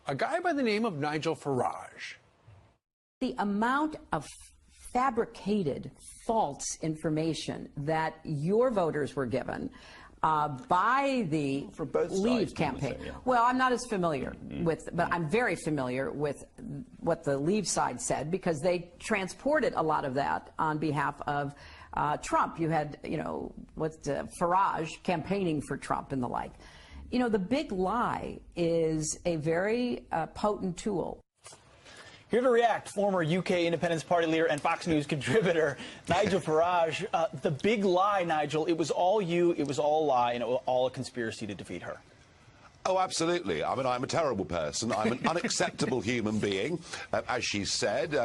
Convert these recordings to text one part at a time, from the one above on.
a guy by the name of Nigel Farage. The amount of fabricated false information that your voters were given by the Leave campaign. Yeah. Well, I'm not as familiar with, but I'm very familiar with what the Leave side said, because they transported a lot of that on behalf of Trump. You had, Farage campaigning for Trump and the like. You know, the big lie is a very potent tool. Here to react, former UK Independence Party leader and Fox News contributor Nigel Farage. The big lie, Nigel, it was all you, it was all a lie, and it was all a conspiracy to defeat her. Oh, absolutely. I mean, I'm a terrible person. I'm an unacceptable human being, as she said.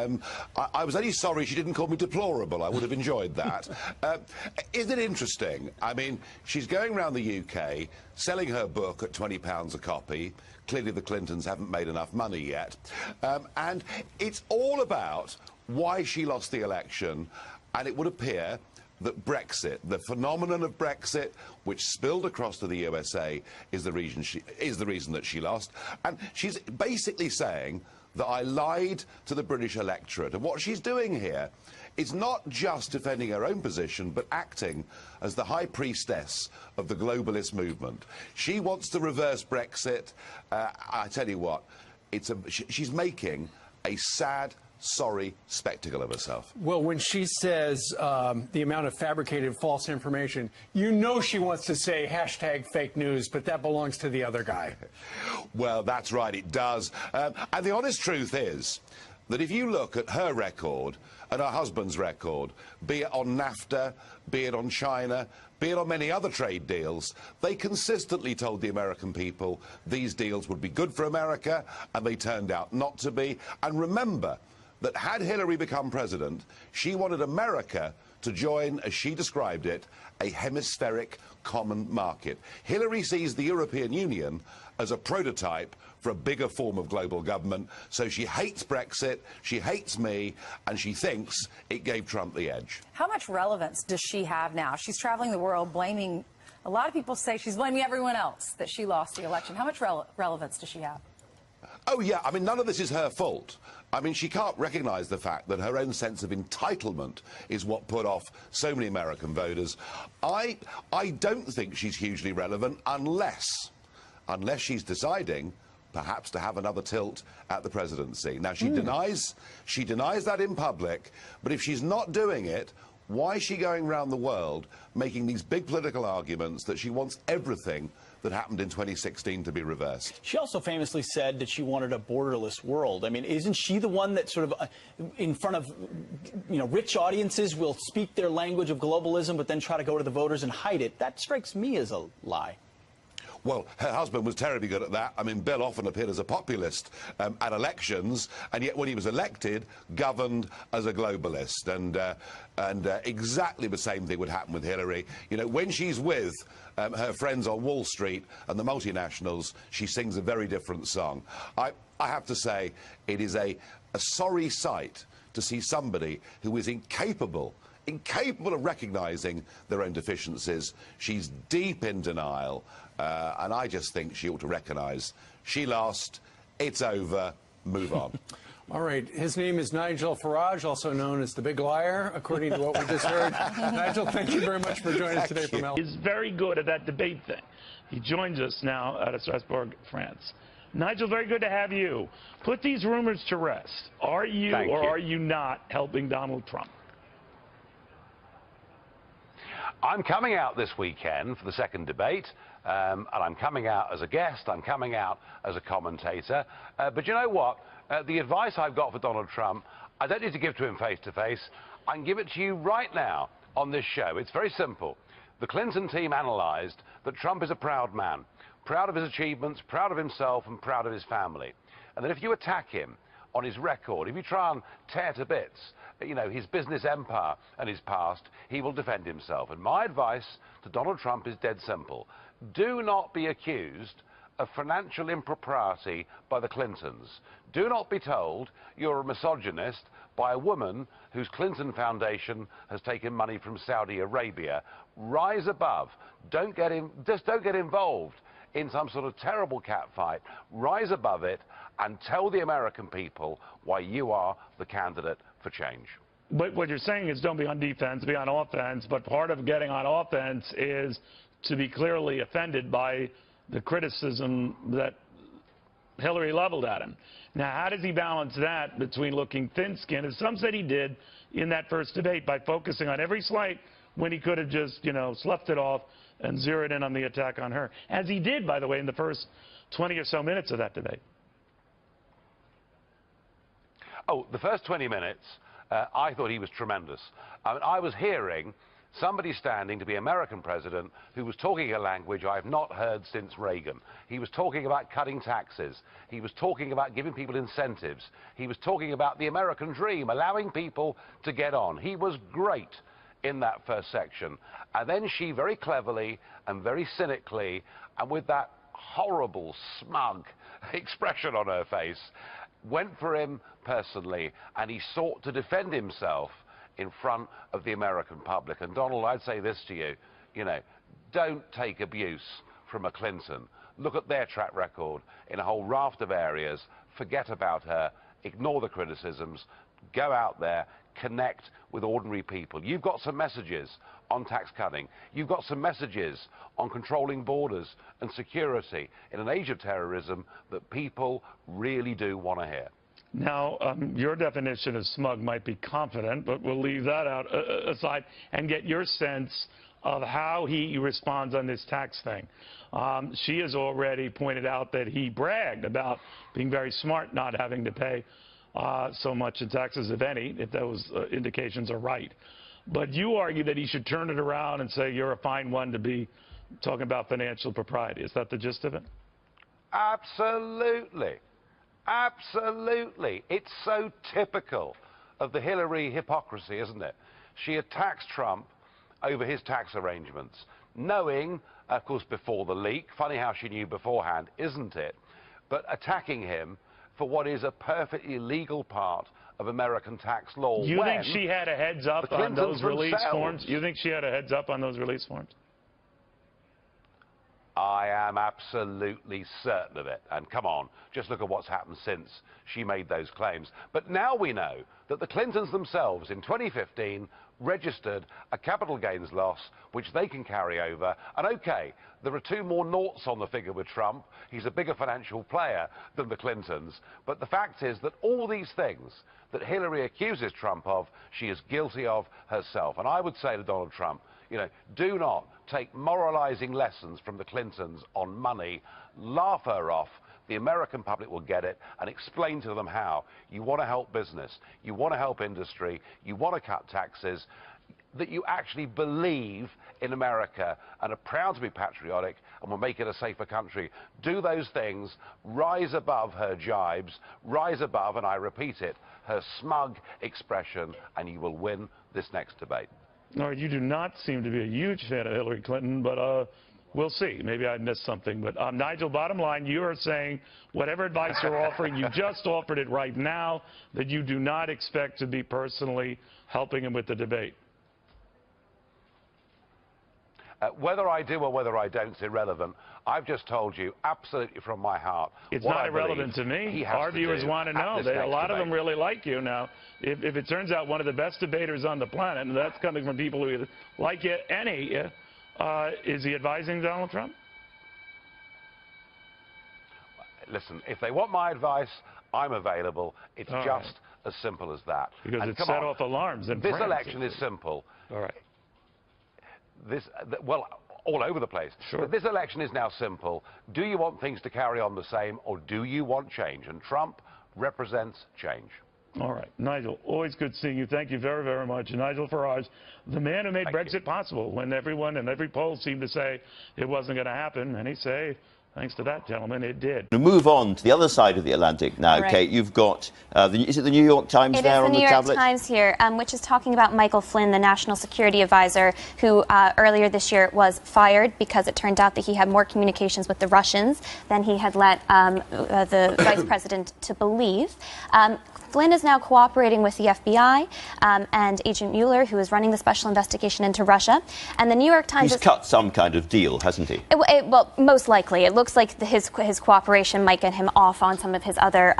I was only sorry she didn't call me deplorable. I would have enjoyed that. Isn't it interesting? I mean, she's going around the UK selling her book at £20 a copy. Clearly, the Clintons haven't made enough money yet. And it's all about why she lost the election. And it would appear that Brexit, the phenomenon of Brexit, which spilled across to the USA, is the reason that she lost. And she's basically saying that I lied to the British electorate. And what she's doing here is not just defending her own position, but acting as the high priestess of the globalist movement. She wants to reverse Brexit. I tell you what, she's making a sad, sorry spectacle of herself. Well, when she says the amount of fabricated false information, you know she wants to say hashtag fake news, but that belongs to the other guy. Well, that's right, it does. And the honest truth is that if you look at her record and her husband's record, be it on NAFTA, be it on China, be it on many other trade deals, they consistently told the American people these deals would be good for America, and they turned out not to be. And remember that had Hillary become president, she wanted America to join, as she described it, a hemispheric common market. Hillary sees the European Union as a prototype for a bigger form of global government, so she hates Brexit, she hates me, and she thinks it gave Trump the edge. How much relevance does she have now? She's traveling the world blaming, a lot of people say she's blaming everyone else that she lost the election. How much relevance does she have? Oh, yeah, I mean, none of this is her fault. I mean, she can't recognise the fact that her own sense of entitlement is what put off so many American voters. I don't think she's hugely relevant unless she's deciding perhaps to have another tilt at the presidency. Now, she denies that in public, but if she's not doing it, why is she going around the world making these big political arguments that she wants everything that happened in 2016 to be reversed? She also famously said that she wanted a borderless world. I mean, isn't she the one that sort of, in front of, rich audiences will speak their language of globalism, but then try to go to the voters and hide it? That strikes me as a lie. Well, her husband was terribly good at that. I mean, Bill often appeared as a populist at elections, and yet when he was elected, governed as a globalist. And exactly the same thing would happen with Hillary. You know, when she's with her friends on Wall Street and the multinationals, she sings a very different song. I have to say, it is a sorry sight to see somebody who is incapable of recognising their own deficiencies. She's deep in denial, and I just think she ought to recognise she lost, it's over, move on. All right, his name is Nigel Farage, also known as the Big Liar, according to what we just heard. Nigel, thank you very much for joining us today from LA. He's very good at that debate thing. He joins us now out of Strasbourg, France. Nigel, very good to have you. Put these rumors to rest. Are you are you not helping Donald Trump? I'm coming out this weekend for the second debate, and I'm coming out as a guest, I'm coming out as a commentator. But you know what? The advice I've got for Donald Trump, I don't need to give to him face-to-face. I can give it to you right now on this show. It's very simple. The Clinton team analysed that Trump is a proud man, proud of his achievements, proud of himself, and proud of his family. And that if you attack him on his record, if you try and tear to bits, his business empire and his past, he will defend himself. And my advice to Donald Trump is dead simple. Do not be accused of financial impropriety by the Clintons. Do not be told you're a misogynist by a woman whose Clinton Foundation has taken money from Saudi Arabia. Rise above. Just don't get involved in some sort of terrible catfight. Rise above it and tell the American people why you are the candidate for change. But what you're saying is don't be on defense, be on offense. But part of getting on offense is to be clearly offended by the criticism that Hillary leveled at him. Now, how does he balance that between looking thin-skinned, as some said he did in that first debate, by focusing on every slight when he could have just, sloughed it off and zeroed in on the attack on her, as he did, by the way, in the first 20 or so minutes of that debate? Oh, the first 20 minutes, I thought he was tremendous. I was hearing somebody standing to be American president who was talking a language I have not heard since Reagan. He was talking about cutting taxes. He was talking about giving people incentives. He was talking about the American dream, allowing people to get on. He was great in that first section. And then she very cleverly and very cynically, and with that horrible, smug expression on her face, went for him personally, and he sought to defend himself in front of the American public. And Donald, I'd say this to you, don't take abuse from a Clinton. Look at their track record in a whole raft of areas. Forget about her. Ignore the criticisms. Go out there. Connect with ordinary people. You've got some messages on tax cutting. You've got some messages on controlling borders and security in an age of terrorism that people really do want to hear. Now, your definition of smug might be confident, but we'll leave that out aside and get your sense of how he responds on this tax thing. She has already pointed out that he bragged about being very smart, not having to pay so much in taxes, if any, if those indications are right. But you argue that he should turn it around and say you're a fine one to be talking about financial propriety. Is that the gist of it? Absolutely. Absolutely. It's so typical of the Hillary hypocrisy, isn't it? She attacks Trump over his tax arrangements, knowing, of course, before the leak, funny how she knew beforehand, isn't it? But attacking him for what is a perfectly legal part of American tax law. You think she had a heads up on those release forms? You think she had a heads up on those release forms? I am absolutely certain of it. And come on, just look at what's happened since she made those claims. But now we know that the Clintons themselves in 2015 registered a capital gains loss, which they can carry over. And okay, there are 2 more noughts on the figure with Trump. He's a bigger financial player than the Clintons. But the fact is that all these things that Hillary accuses Trump of, she is guilty of herself. And I would say to Donald Trump, do not take moralizing lessons from the Clintons on money. Laugh her off. The American public will get it, and explain to them how. You want to help business. You want to help industry. You want to cut taxes. That you actually believe in America and are proud to be patriotic and will make it a safer country. Do those things. Rise above her jibes. Rise above, and I repeat it, her smug expression, and you will win this next debate. No, you do not seem to be a huge fan of Hillary Clinton, but we'll see. Maybe I missed something. But Nigel, bottom line, you are saying whatever advice you're offering, you just offered it right now, that you do not expect to be personally helping him with the debate. Whether I do or whether I don't is irrelevant. I've just told you absolutely from my heart. It's not irrelevant to me. Our viewers want to know. A lot of them really like you now. If it turns out one of the best debaters on the planet, and that's coming from people who like you, is he advising Donald Trump? Listen, if they want my advice, I'm available. It's just as simple as that. Because it set off alarms in France. This election is simple. All right. Well, all over the place. Sure. But this election is now simple. Do you want things to carry on the same, or do you want change? And Trump represents change. All right. Nigel, always good seeing you. Thank you very, very much. Nigel Farage, the man who made Brexit possible when everyone and every poll seemed to say it wasn't going to happen. And he say, thanks to that gentleman, it did. To move on to the other side of the Atlantic now, right. Kate, you've got, is it the New York Times there on the tablet? It is the New York Times here, which is talking about Michael Flynn, the National Security Advisor, who earlier this year was fired because it turned out that he had more communications with the Russians than he had let the Vice President to believe. Flynn is now cooperating with the FBI and Agent Mueller, who is running the special investigation into Russia. And the New York Times... He's cut some kind of deal, hasn't he? Well, most likely. It looks like his cooperation might get him off on some of his other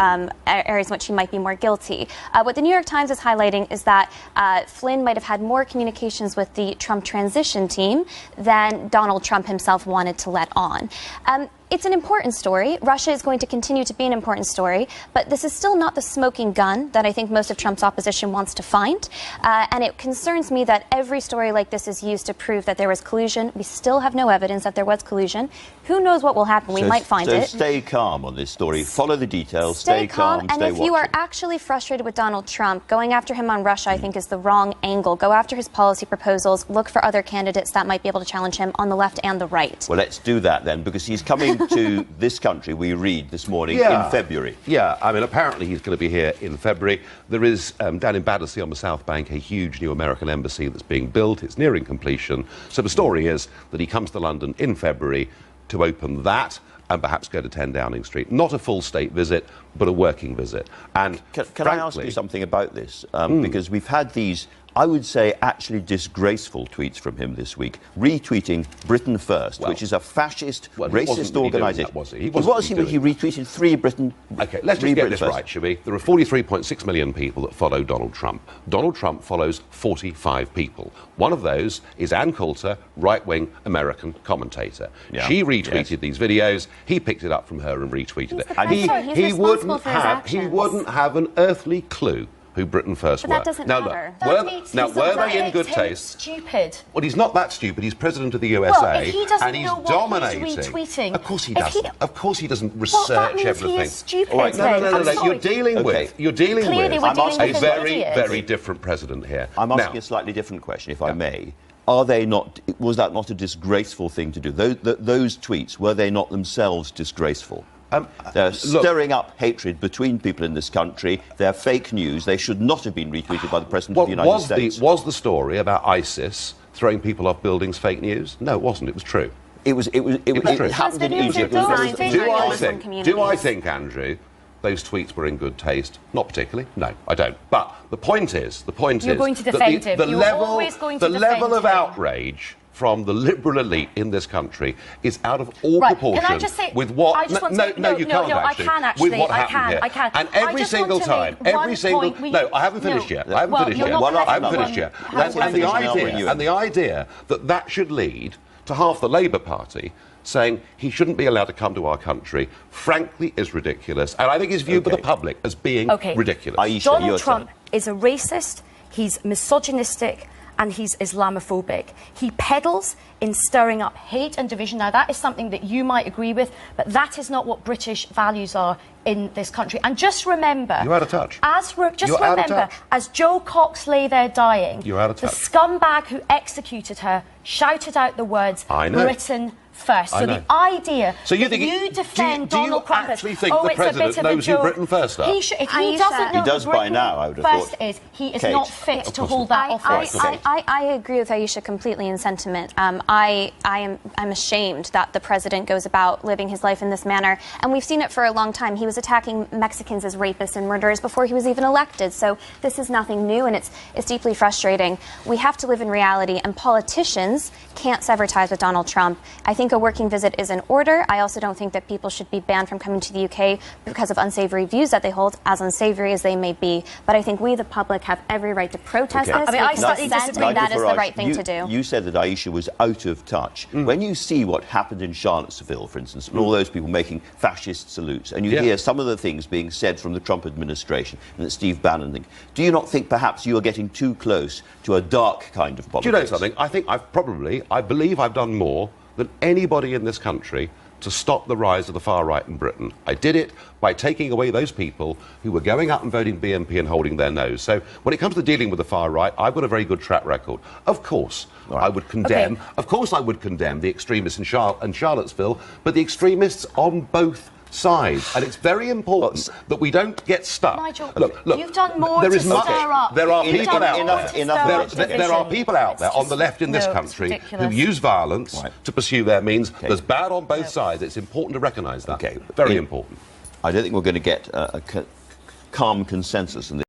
areas in which he might be more guilty. What the New York Times is highlighting is that Flynn might have had more communications with the Trump transition team than Donald Trump himself wanted to let on. It's an important story. Russia is going to continue to be an important story, but this is still not the smoking gun that I think most of Trump's opposition wants to find. And it concerns me that every story like this is used to prove that there was collusion. We still have no evidence that there was collusion. Who knows what will happen? We might find it. So stay calm on this story. Follow the details. Stay calm. And if you are actually frustrated with Donald Trump, going after him on Russia, I think, is the wrong angle. Go after his policy proposals. Look for other candidates that might be able to challenge him on the left and the right. Well, let's do that then, because he's coming to this country, we read this morning, in February. Yeah, I mean, apparently he's going to be here in February. There is, down in Battersea on the South Bank, a huge new American embassy that's being built. It's nearing completion. So the story is that he comes to London in February to open that and perhaps go to 10 Downing Street. Not a full state visit, but a working visit. And Can I ask you something about this? Because we've had these, I would say, actually disgraceful tweets from him this week, retweeting Britain First, which is a fascist, racist organisation. He retweeted Free Britain. OK, let's just get this right, shall we? There are 43.6 million people that follow Donald Trump. Donald Trump follows 45 people. One of those is Ann Coulter, right-wing American commentator. Yeah. She retweeted these videos. He picked it up from her and retweeted it. And he wouldn't have an earthly clue who Britain First were. That doesn't matter. Were they in good taste? Stupid. Well, he's not that stupid. He's president of the USA, well, if he doesn't and he's know what dominating. He's retweeting. Of course he doesn't. Of course he doesn't research that means everything. He is stupid. All right, no. You're dealing with a very, very different president here. I'm asking a slightly different question, if I may. Was that not a disgraceful thing to do? Those tweets, were they not themselves disgraceful? They're stirring up hatred between people in this country. They're fake news. They should not have been retweeted by the President of the United States. Was the story about ISIS throwing people off buildings fake news? No, it wasn't. It was true. It happened in Egypt. Do I think, Andrew, those tweets were in good taste? Not particularly. No, I don't. But the point is, You're going to defend him. You're always going to defend him. The level of outrage from the liberal elite in this country is out of all proportion can I just say, with what... you can't actually. I can actually. With what happened here. I can. And every single time, No, I haven't finished yet. I haven't finished yet. And the idea that that should lead to half the Labour Party saying he shouldn't be allowed to come to our country, frankly, is ridiculous. And I think is viewed by the public as being ridiculous. Aisha, Donald Trump is a racist, he's misogynistic, and he's Islamophobic. He peddles in stirring up hate and division. Now, that is something that you might agree with, but that is not what British values are in this country. And just remember... You're out of touch. As Jo Cox lay there dying, you're out of touch. The scumbag who executed her shouted out the words, Britain First. So the idea that you defend Donald Trump... Do you actually think the President knows who Britain First are? If he doesn't know he does by now, I would have thought. First he is not fit to hold that office. I agree with Aisha completely in sentiment. I'm ashamed that the President goes about living his life in this manner. And we've seen it for a long time. He was attacking Mexicans as rapists and murderers before he was even elected. So this is nothing new, and it's deeply frustrating. We have to live in reality, and politicians can't sever ties with Donald Trump. I think a working visit is in order. I also don't think that people should be banned from coming to the UK because of unsavory views that they hold, as unsavory as they may be. But I think we, the public, have every right to protest this. I mean, I slightly disagree. That is the right thing to do. You said that Aisha was out of touch. When you see what happened in Charlottesville, for instance, and all those people making fascist salutes, and you hear some of the things being said from the Trump administration and that Steve Bannon thinks, do you not think perhaps you are getting too close to a dark kind of politics? Do you know something? I think I believe I've done more than anybody in this country to stop the rise of the far right in Britain. I did it by taking away those people who were going out and voting BNP and holding their nose. So when it comes to dealing with the far right, I've got a very good track record. Of course, I would condemn. Of course, I would condemn the extremists in Charlottesville, but the extremists on both sides, and it's very important that we don't get stuck. Nigel, look, you've done more to stir up. There are people out there. There are people out there on the left in this country who use violence to pursue their means. There's bad on both sides. It's important to recognise that. Very important. I don't think we're going to get calm consensus. And